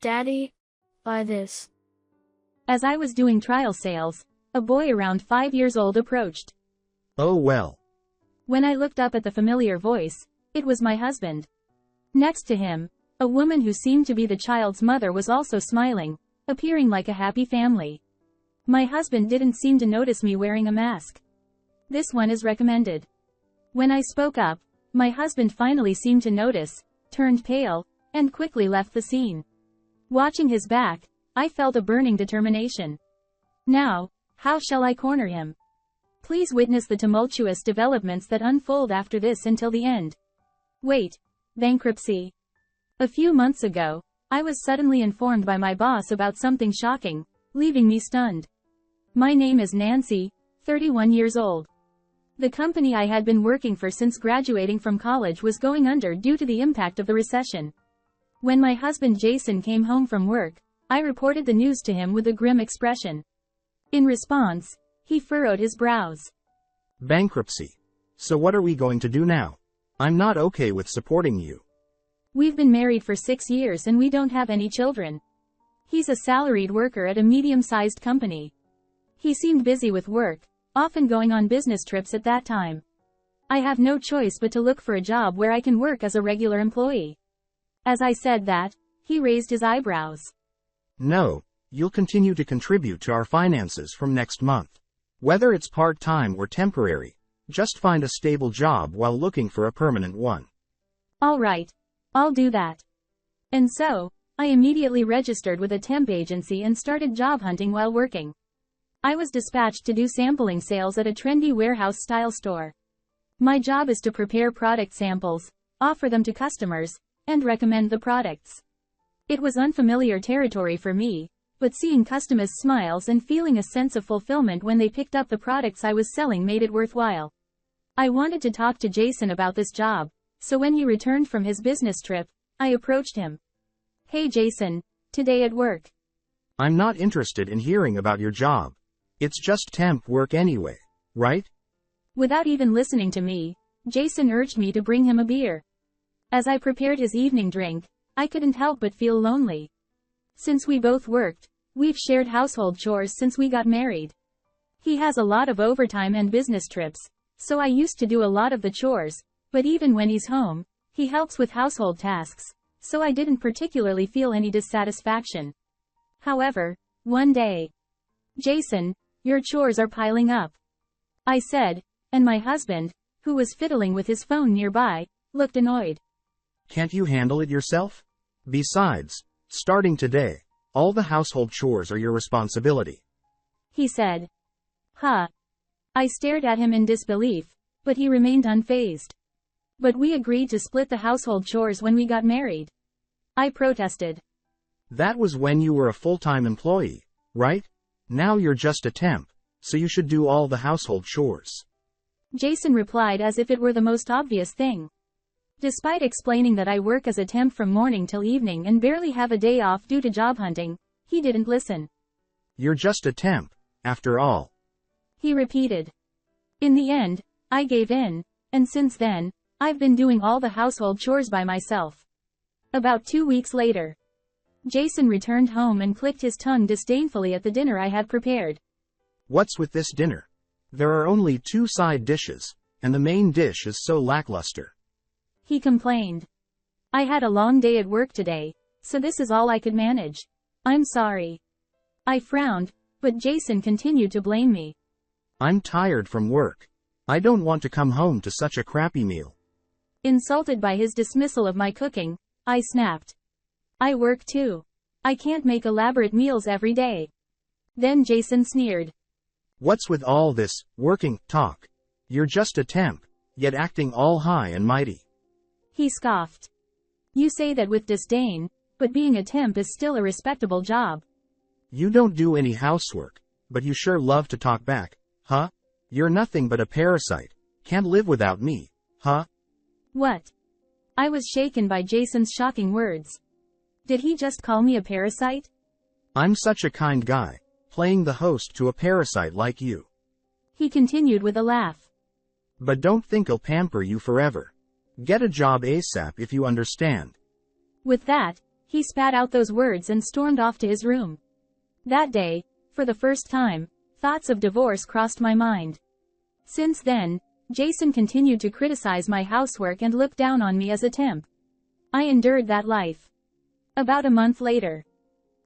Daddy, buy this. As I was doing trial sales, a boy around 5 years old approached. Oh well. When I looked up at the familiar voice, it was my husband. Next to him, a woman who seemed to be the child's mother was also smiling, appearing like a happy family. My husband didn't seem to notice me wearing a mask. This one is recommended. When I spoke up, my husband finally seemed to notice, turned pale, and quickly left the scene. Watching his back, I felt a burning determination. Now, how shall I corner him? Please witness the tumultuous developments that unfold after this until the end. Wait. Bankruptcy. A few months ago, I was suddenly informed by my boss about something shocking, leaving me stunned. My name is Nancy, 31 years old. The company I had been working for since graduating from college was going under due to the impact of the recession. When my husband Jason came home from work, I reported the news to him with a grim expression. In response, he furrowed his brows. Bankruptcy. So what are we going to do now? I'm not okay with supporting you. We've been married for 6 years and we don't have any children. He's a salaried worker at a medium-sized company. He seemed busy with work, often going on business trips at that time. I have no choice but to look for a job where I can work as a regular employee. As I said that, he raised his eyebrows. No, you'll continue to contribute to our finances from next month. Whether it's part-time or temporary, just find a stable job while looking for a permanent one. All right. I'll do that. And so, I immediately registered with a temp agency and started job hunting while working. I was dispatched to do sampling sales at a trendy warehouse-style store. My job is to prepare product samples, offer them to customers, and recommend the products. It was unfamiliar territory for me, but seeing customers' smiles and feeling a sense of fulfillment when they picked up the products I was selling made it worthwhile. I wanted to talk to Jason about this job, so when he returned from his business trip, I approached him. Hey Jason, today at work. I'm not interested in hearing about your job. It's just temp work anyway, right? Without even listening to me, Jason urged me to bring him a beer. As I prepared his evening drink, I couldn't help but feel lonely. Since we both worked, we've shared household chores since we got married. He has a lot of overtime and business trips, so I used to do a lot of the chores, but even when he's home, he helps with household tasks, so I didn't particularly feel any dissatisfaction. However, one day, Jason, your chores are piling up, I said, and my husband, who was fiddling with his phone nearby, looked annoyed. Can't you handle it yourself? Besides, starting today, all the household chores are your responsibility, he said. Huh. I stared at him in disbelief, but he remained unfazed. But we agreed to split the household chores when we got married. I protested. That was when you were a full-time employee, right? Now you're just a temp, so you should do all the household chores. Jason replied as if it were the most obvious thing. Despite explaining that I work as a temp from morning till evening and barely have a day off due to job hunting, he didn't listen. You're just a temp, after all, he repeated. In the end, I gave in, and since then, I've been doing all the household chores by myself. About 2 weeks later, Jason returned home and clicked his tongue disdainfully at the dinner I had prepared. What's with this dinner? There are only 2 side dishes, and the main dish is so lackluster, he complained. I had a long day at work today, so this is all I could manage. I'm sorry. I frowned, but Jason continued to blame me. I'm tired from work. I don't want to come home to such a crappy meal. Insulted by his dismissal of my cooking, I snapped. I work too. I can't make elaborate meals every day. Then Jason sneered. What's with all this working talk? You're just a temp, yet acting all high and mighty, he scoffed. You say that with disdain, but being a temp is still a respectable job. You don't do any housework, but you sure love to talk back, huh? You're nothing but a parasite. Can't live without me, huh? What? I was shaken by Jason's shocking words. Did he just call me a parasite? I'm such a kind guy, playing the host to a parasite like you, he continued with a laugh. But don't think I'll pamper you forever. Get a job ASAP if you understand. With that, he He spat out those words and stormed off to his room. That day, for the first time, thoughts of divorce crossed my mind. Since then, Jason continued to criticize my housework and look down on me as a temp. I endured that life. About a month later,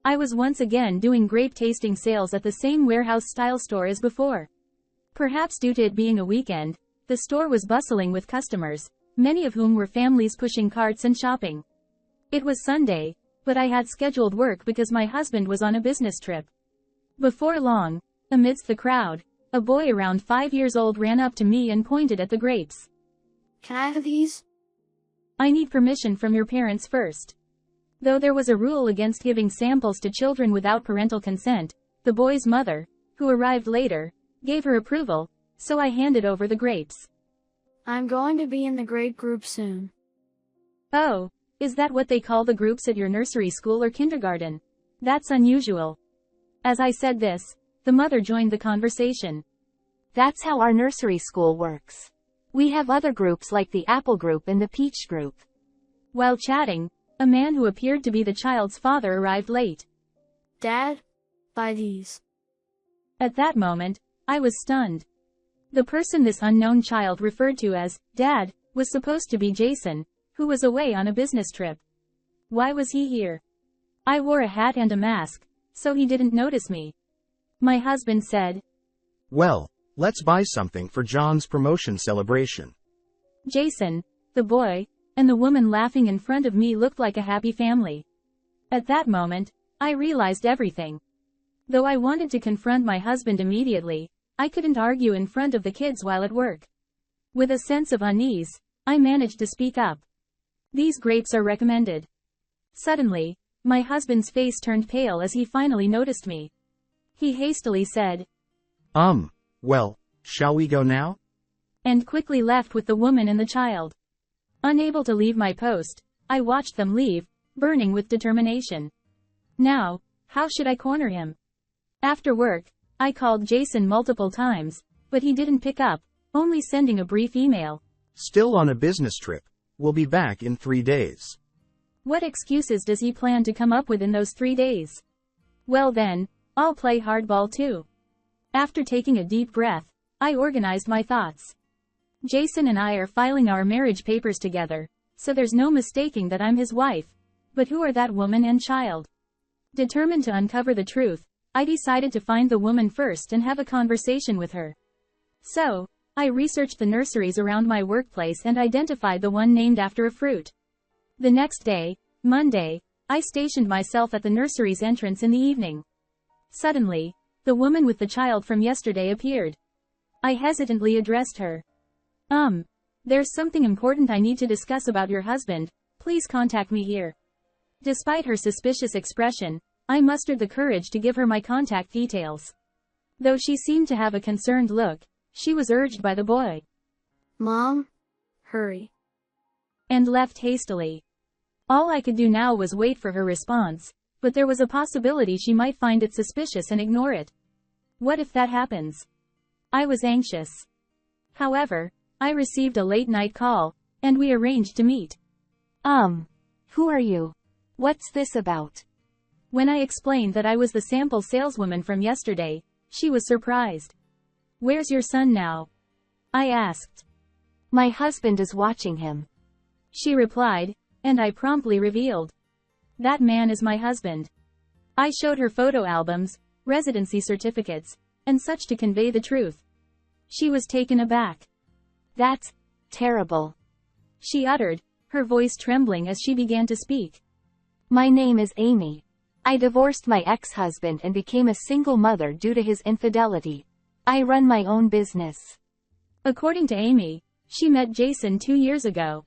I was once again doing grape tasting sales at the same warehouse-style store as before. Perhaps due to it being a weekend, the store was bustling with customers, many of whom were families pushing carts and shopping. It was Sunday, but I had scheduled work because my husband was on a business trip. Before long, amidst the crowd, a boy around 5 years old ran up to me and pointed at the grapes. Can I have these? I need permission from your parents first. Though there was a rule against giving samples to children without parental consent, the boy's mother, who arrived later, gave her approval, so I handed over the grapes. I'm going to be in the grape group soon. Oh, is that what they call the groups at your nursery school or kindergarten? That's unusual. As I said this, the mother joined the conversation. That's how our nursery school works. We have other groups like the apple group and the peach group. While chatting, a man who appeared to be the child's father arrived late. Dad, buy these. At that moment, I was stunned. The person this unknown child referred to as Dad was supposed to be Jason, who was away on a business trip. Why was he here? I wore a hat and a mask, so he didn't notice me. My husband said, Well, let's buy something for John's promotion celebration. Jason, the boy, and the woman laughing in front of me looked like a happy family. At that moment, I realized everything. Though I wanted to confront my husband immediately, I couldn't argue in front of the kids while at work. With a sense of unease, I managed to speak up. These grapes are recommended. Suddenly, my husband's face turned pale as he finally noticed me. He hastily said, Well, shall we go now? And quickly left with the woman and the child. Unable to leave my post, I watched them leave, burning with determination. Now, how should I corner him? After work, I called Jason multiple times, but he didn't pick up, only sending a brief email. Still on a business trip. We'll be back in 3 days. What excuses does he plan to come up with in those 3 days? Well then, I'll play hardball too. After taking a deep breath, I organized my thoughts. Jason and I are filing our marriage papers together, so there's no mistaking that I'm his wife. But who are that woman and child? Determined to uncover the truth, I decided to find the woman first and have a conversation with her. So, I researched the nurseries around my workplace and identified the one named after a fruit. The next day, Monday, I stationed myself at the nursery's entrance in the evening. Suddenly, the woman with the child from yesterday appeared. I hesitantly addressed her. There's something important I need to discuss about your husband, please contact me here. Despite her suspicious expression, I mustered the courage to give her my contact details. Though she seemed to have a concerned look, she was urged by the boy. Mom, hurry. And left hastily. All I could do now was wait for her response, but there was a possibility she might find it suspicious and ignore it. What if that happens? I was anxious. However, I received a late-night call, and we arranged to meet. Who are you? What's this about? When I explained that I was the sample saleswoman from yesterday, she was surprised. Where's your son now? I asked. My husband is watching him. She replied, and I promptly revealed. That man is my husband. I showed her photo albums, residency certificates, and such to convey the truth. She was taken aback. That's terrible, she uttered, her voice trembling as she began to speak. My name is Amy. I divorced my ex-husband and became a single mother due to his infidelity. I run my own business. According to Amy, she met Jason 2 years ago.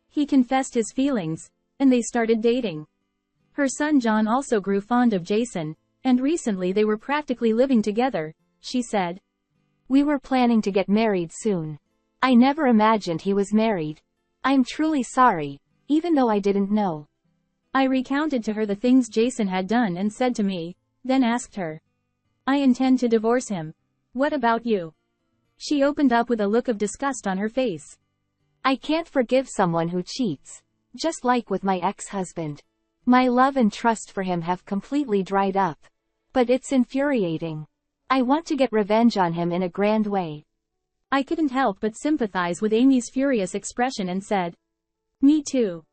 He confessed his feelings, and they started dating. Her son John also grew fond of Jason, and recently they were practically living together, she said. We were planning to get married soon. I never imagined he was married. I'm truly sorry, even though I didn't know. I recounted to her the things Jason had done and said to me, then asked her. I intend to divorce him. What about you? She opened up with a look of disgust on her face. I can't forgive someone who cheats. Just like with my ex-husband. My love and trust for him have completely dried up. But it's infuriating. I want to get revenge on him in a grand way. I couldn't help but sympathize with Amy's furious expression and said, "Me too."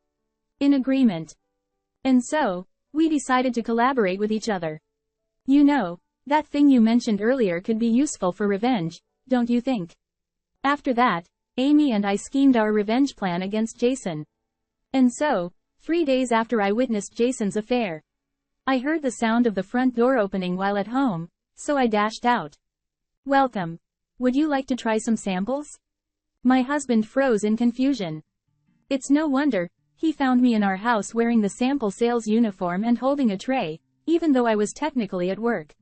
In agreement. And so, we decided to collaborate with each other. You know, that thing you mentioned earlier could be useful for revenge, don't you think? After that, Amy and I schemed our revenge plan against Jason. And so, 3 days after I witnessed Jason's affair, I heard the sound of the front door opening while at home, so I dashed out. "Welcome. Would you like to try some samples?" My husband froze in confusion. It's no wonder, he found me in our house wearing the sample sales uniform and holding a tray, even though I was technically at work.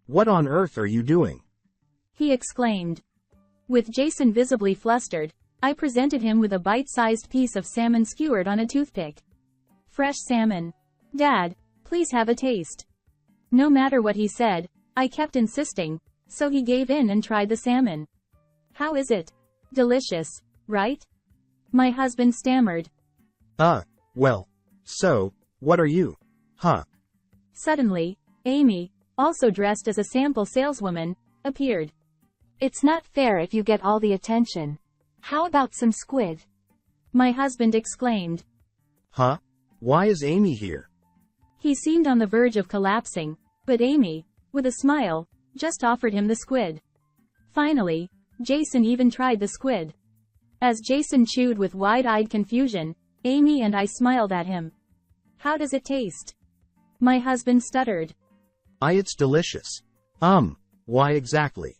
What on earth are you doing? He exclaimed. With Jason visibly flustered, I presented him with a bite-sized piece of salmon skewered on a toothpick. "Fresh salmon. Dad, please have a taste." No matter what he said, I kept insisting, so he gave in and tried the salmon. "How is it? Delicious, right?" My husband stammered. Well, so, what are you? Huh? Suddenly, Amy, also dressed as a sample saleswoman, appeared. "It's not fair if you get all the attention. How about some squid?" My husband exclaimed. Huh? Why is Amy here? He seemed on the verge of collapsing, but Amy, with a smile, just offered him the squid. Finally, Jason even tried the squid. As Jason chewed with wide-eyed confusion, Amy and I smiled at him. "How does it taste?" My husband stuttered. It's delicious. Why exactly?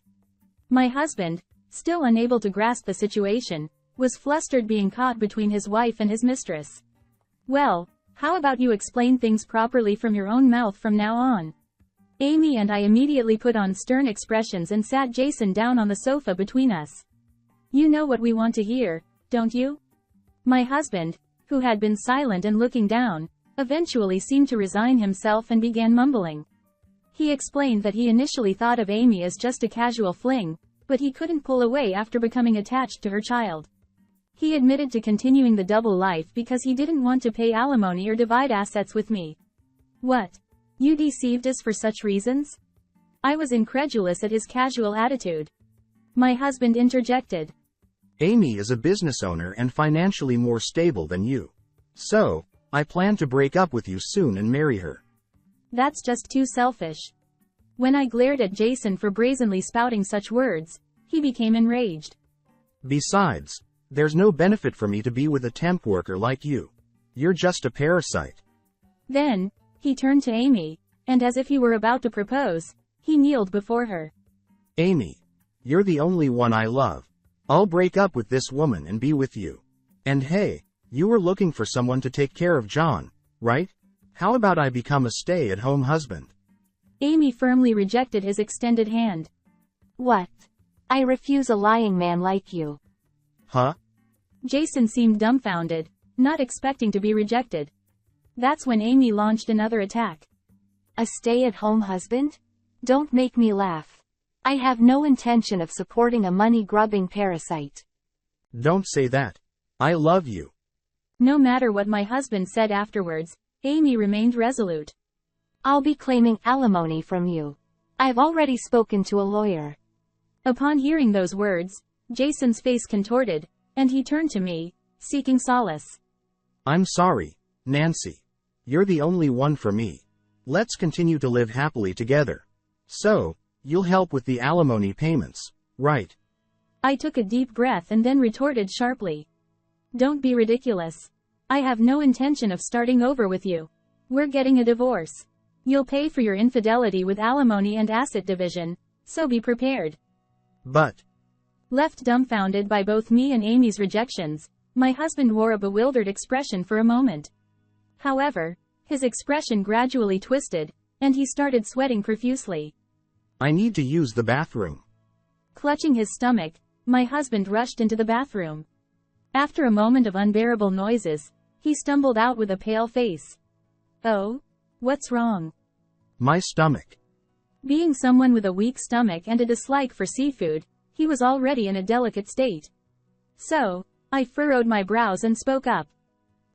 My husband, still unable to grasp the situation, was flustered being caught between his wife and his mistress. "Well, how about you explain things properly from your own mouth from now on?" Amy and I immediately put on stern expressions and sat Jason down on the sofa between us. "You know what we want to hear, don't you?" My husband, who had been silent and looking down, eventually seemed to resign himself and began mumbling. He explained that he initially thought of Amy as just a casual fling, but he couldn't pull away after becoming attached to her child. He admitted to continuing the double life because he didn't want to pay alimony or divide assets with me. "What? You deceived us for such reasons?" I was incredulous at his casual attitude. My husband interjected. Amy is a business owner and financially more stable than you. So, I plan to break up with you soon and marry her. That's just too selfish. When I glared at Jason for brazenly spouting such words, he became enraged. Besides, there's no benefit for me to be with a temp worker like you. You're just a parasite. Then, he turned to Amy, and as if he were about to propose, he kneeled before her. Amy, you're the only one I love. I'll break up with this woman and be with you. And hey, you were looking for someone to take care of John, right? How about I become a stay-at-home husband? Amy firmly rejected his extended hand. "What? I refuse a lying man like you." Huh? Jason seemed dumbfounded, not expecting to be rejected. That's when Amy launched another attack. "A stay-at-home husband? Don't make me laugh. I have no intention of supporting a money-grubbing parasite." Don't say that. I love you. No matter what my husband said afterwards, Amy remained resolute. "I'll be claiming alimony from you. I've already spoken to a lawyer." Upon hearing those words, Jason's face contorted, and he turned to me, seeking solace. I'm sorry, Nancy. You're the only one for me. Let's continue to live happily together. So, you'll help with the alimony payments, right? I took a deep breath and then retorted sharply. "Don't be ridiculous. I have no intention of starting over with you. We're getting a divorce. You'll pay for your infidelity with alimony and asset division, so be prepared." But, Left dumbfounded by both me and Amy's rejections, my husband wore a bewildered expression for a moment. However, his expression gradually twisted, and he started sweating profusely. I need to use the bathroom. Clutching his stomach, my husband rushed into the bathroom. After a moment of unbearable noises, he stumbled out with a pale face. "Oh? What's wrong?" My stomach. Being someone with a weak stomach and a dislike for seafood, he was already in a delicate state. So, I furrowed my brows and spoke up.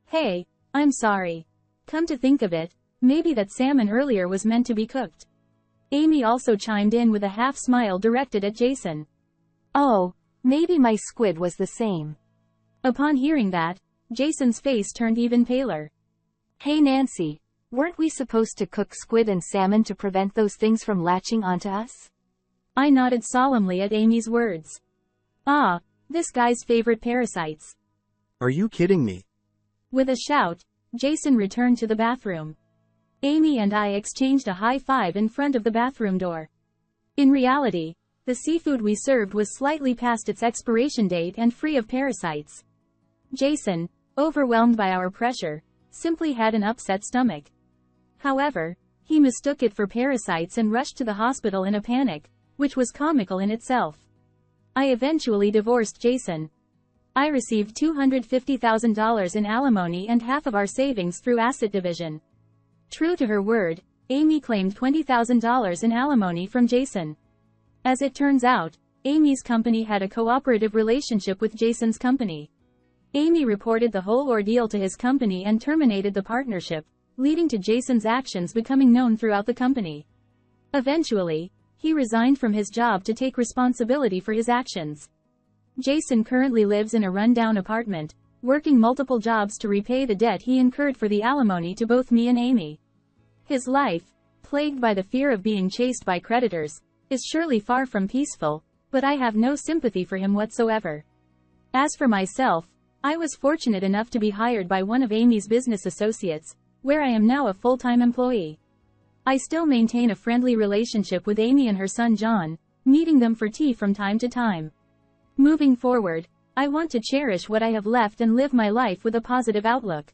"Hey, I'm sorry. Come to think of it, maybe that salmon earlier was meant to be cooked. Amy also chimed in with a half smile directed at Jason. Oh, maybe my squid was the same. Upon hearing that, Jason's face turned even paler. Hey Nancy, weren't we supposed to cook squid and salmon to prevent those things from latching onto us? I nodded solemnly at Amy's words. Ah, this guy's favorite parasites. Are you kidding me? With a shout, Jason returned to the bathroom. Amy and I exchanged a high five in front of the bathroom door. In reality, the seafood we served was slightly past its expiration date and free of parasites. Jason, overwhelmed by our pressure, simply had an upset stomach. However, he mistook it for parasites and rushed to the hospital in a panic, which was comical in itself. I eventually divorced Jason. I received $250,000 in alimony and half of our savings through asset division. True to her word, Amy claimed $20,000 in alimony from Jason. As it turns out, Amy's company had a cooperative relationship with Jason's company. Amy reported the whole ordeal to his company and terminated the partnership, leading to Jason's actions becoming known throughout the company. Eventually, he resigned from his job to take responsibility for his actions. Jason currently lives in a rundown apartment, working multiple jobs to repay the debt he incurred for the alimony to both me and Amy. His life, plagued by the fear of being chased by creditors, is surely far from peaceful, but I have no sympathy for him whatsoever. As for myself, I was fortunate enough to be hired by one of Amy's business associates, where I am now a full-time employee. I still maintain a friendly relationship with Amy and her son John, meeting them for tea from time to time. Moving forward, I want to cherish what I have left and live my life with a positive outlook.